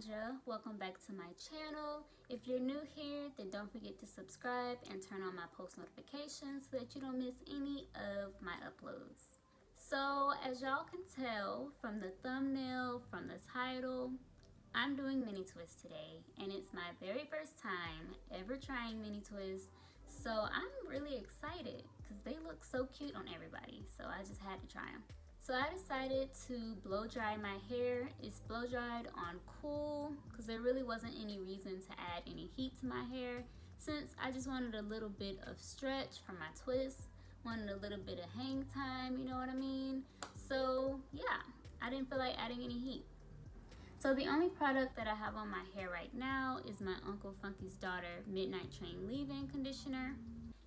Sandra. Welcome back to my channel. If you're new here, then don't forget to subscribe and turn on my post notifications so that you don't miss any of my uploads. So as y'all can tell from the thumbnail, from the title, I'm doing mini twists today, and it's my very first time ever trying mini twists. So I'm really excited because they look so cute on everybody. So I just had to try them. So I decided to blow dry my hair. It's blow dried on cool because there really wasn't any reason to add any heat to my hair, since I just wanted a little bit of stretch for my twist, wanted a little bit of hang time, you know what I mean? So yeah, I didn't feel like adding any heat. So the only product that I have on my hair right now is my Uncle Funky's Daughter Midnight Train Leave-In Conditioner.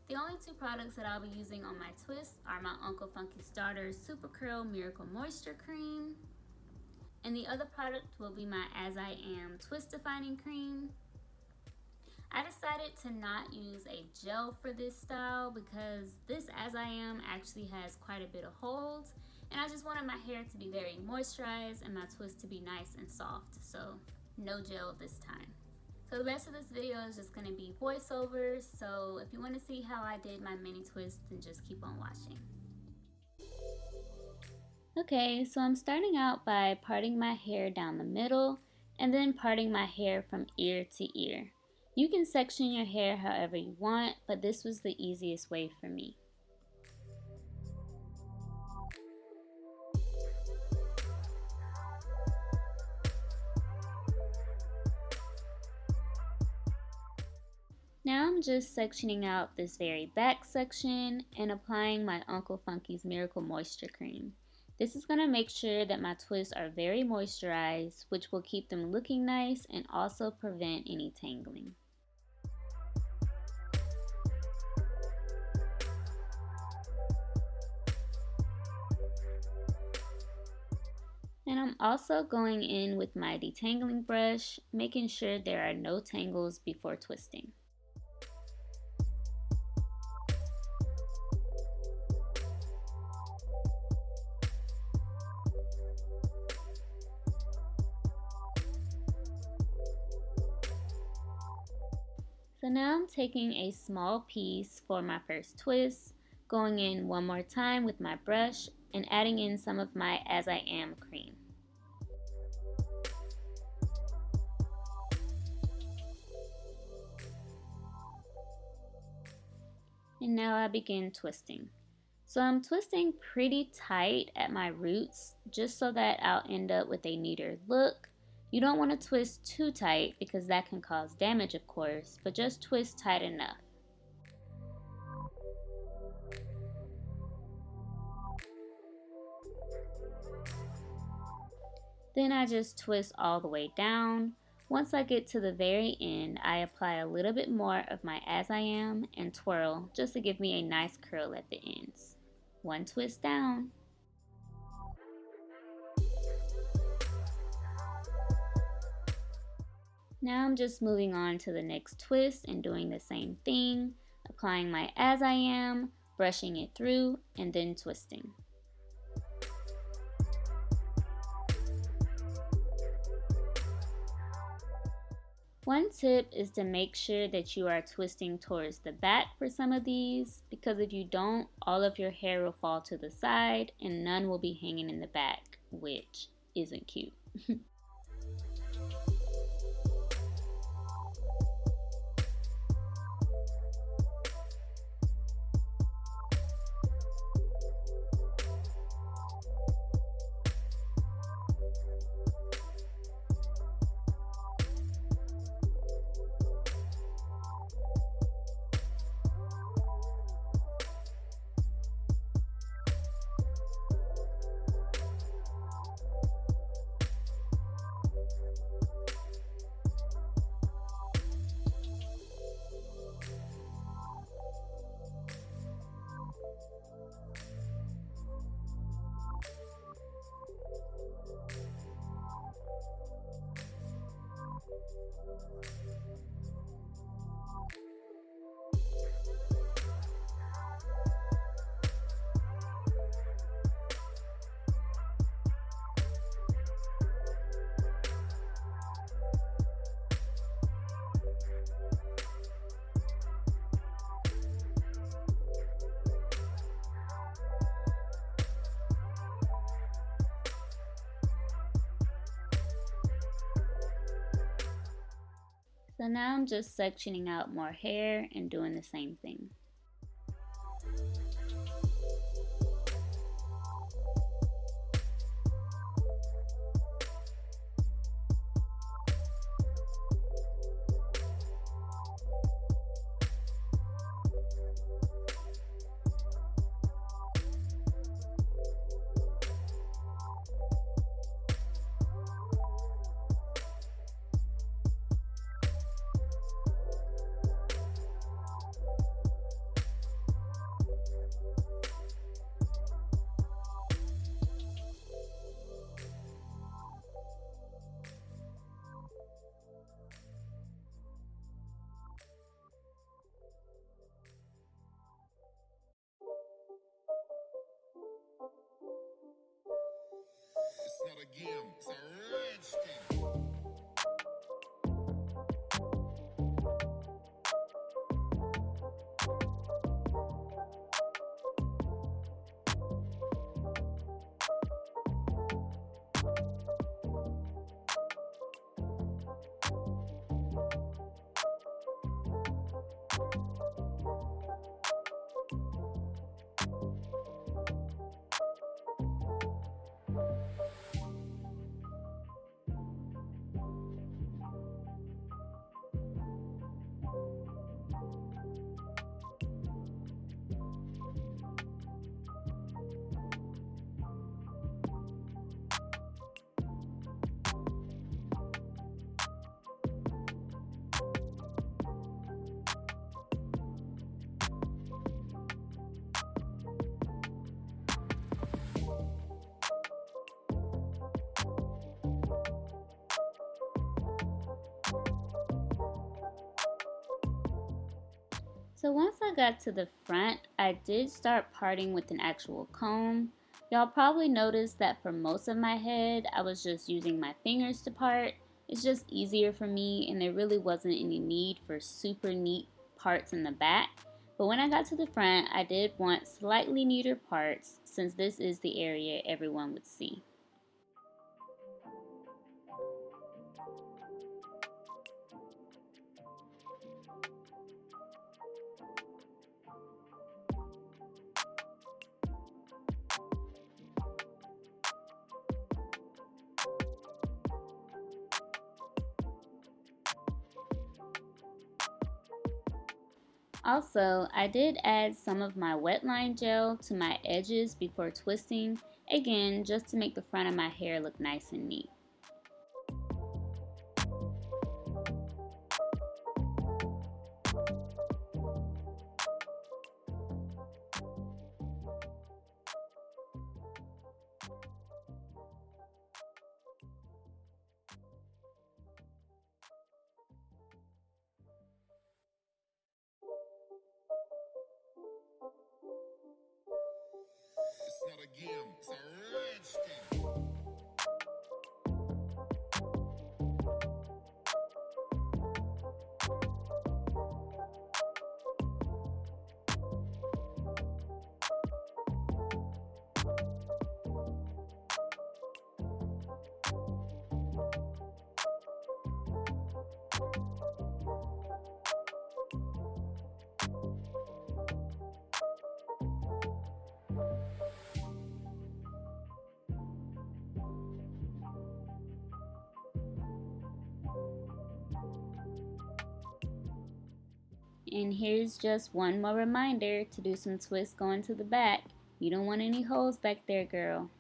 The only two products that I'll be using on my twists are my Uncle Funky's Daughter's Supercurl Miracle Moisture Cream, and the other product will be my As I Am Twist Defining Cream. I decided to not use a gel for this style because this As I Am actually has quite a bit of holds, and I just wanted my hair to be very moisturized and my twist to be nice and soft, so no gel this time. So the rest of this video is just going to be voiceovers, so if you want to see how I did my mini twist, then just keep on watching. Okay, so I'm starting out by parting my hair down the middle and then parting my hair from ear to ear. You can section your hair however you want, but this was the easiest way for me. Now I'm just sectioning out this very back section and applying my Uncle Funky's Miracle Moisture Cream. This is going to make sure that my twists are very moisturized, which will keep them looking nice and also prevent any tangling. And I'm also going in with my detangling brush, making sure there are no tangles before twisting. So now I'm taking a small piece for my first twist, going in one more time with my brush and adding in some of my As I Am cream. And now I begin twisting. So I'm twisting pretty tight at my roots just so that I'll end up with a neater look. You don't want to twist too tight because that can cause damage, of course, but just twist tight enough. Then I just twist all the way down. Once I get to the very end, I apply a little bit more of my As I Am and twirl just to give me a nice curl at the ends. One twist down. Now I'm just moving on to the next twist and doing the same thing, applying my As I Am, brushing it through, and then twisting. One tip is to make sure that you are twisting towards the back for some of these, because if you don't, all of your hair will fall to the side and none will be hanging in the back, which isn't cute. So now I'm just sectioning out more hair and doing the same thing. It's not a game, it's a rich thing. So once I got to the front, I did start parting with an actual comb. Y'all probably noticed that for most of my head, I was just using my fingers to part. It's just easier for me, and there really wasn't any need for super neat parts in the back. But when I got to the front, I did want slightly neater parts since this is the area everyone would see. Also, I did add some of my Wetline gel to my edges before twisting, again just to make the front of my hair look nice and neat. It's not a game, it's a rich thing. And here's just one more reminder to do some twists going to the back. You don't want any holes back there, girl.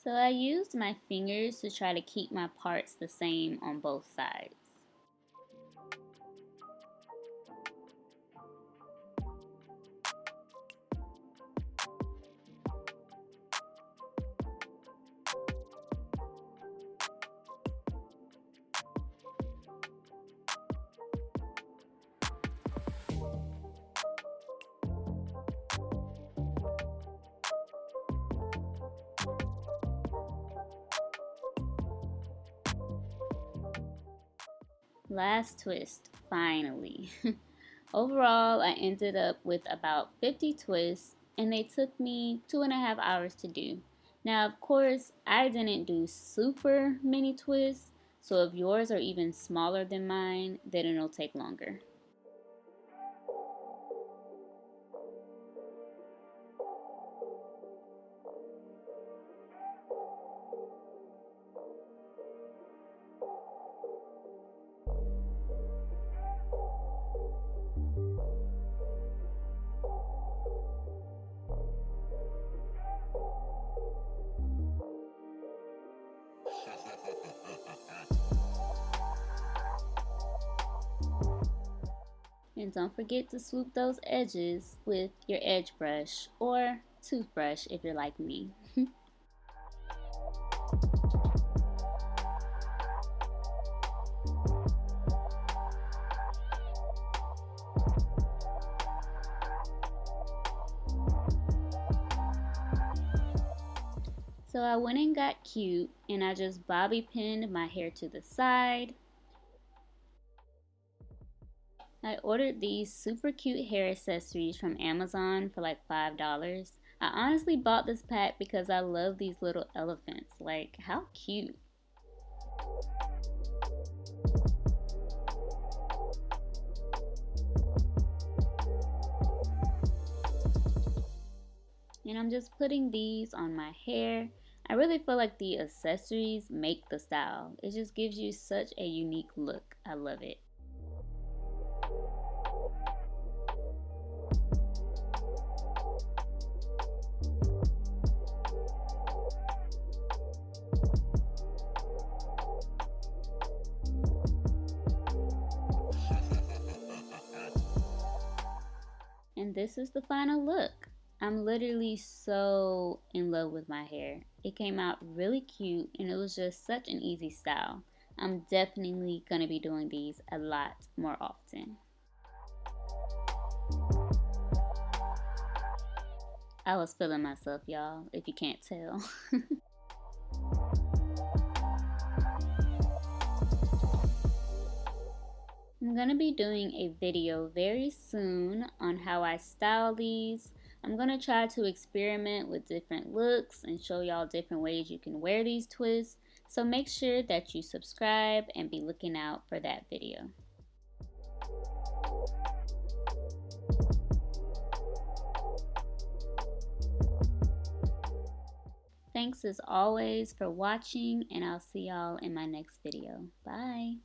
So I used my fingers to try to keep my parts the same on both sides. Last twist, finally. Overall, I ended up with about 50 twists, and they took me 2.5 hours to do. Now, of course, I didn't do super many twists, so if yours are even smaller than mine, then it'll take longer. And don't forget to swoop those edges with your edge brush or toothbrush if you're like me. So I went and got cute and I just bobby pinned my hair to the side. I ordered these super cute hair accessories from Amazon for like $5. I honestly bought this pack because I love these little elephants. Like, how cute. And I'm just putting these on my hair. I really feel like the accessories make the style. It just gives you such a unique look. I love it. And this is the final look. I'm literally so in love with my hair. It came out really cute and it was just such an easy style. I'm definitely going to be doing these a lot more often. I was feeling myself, y'all, if you can't tell. I'm going to be doing a video very soon on how I style these. I'm going to try to experiment with different looks and show y'all different ways you can wear these twists. So make sure that you subscribe and be looking out for that video. Thanks as always for watching, and I'll see y'all in my next video. Bye.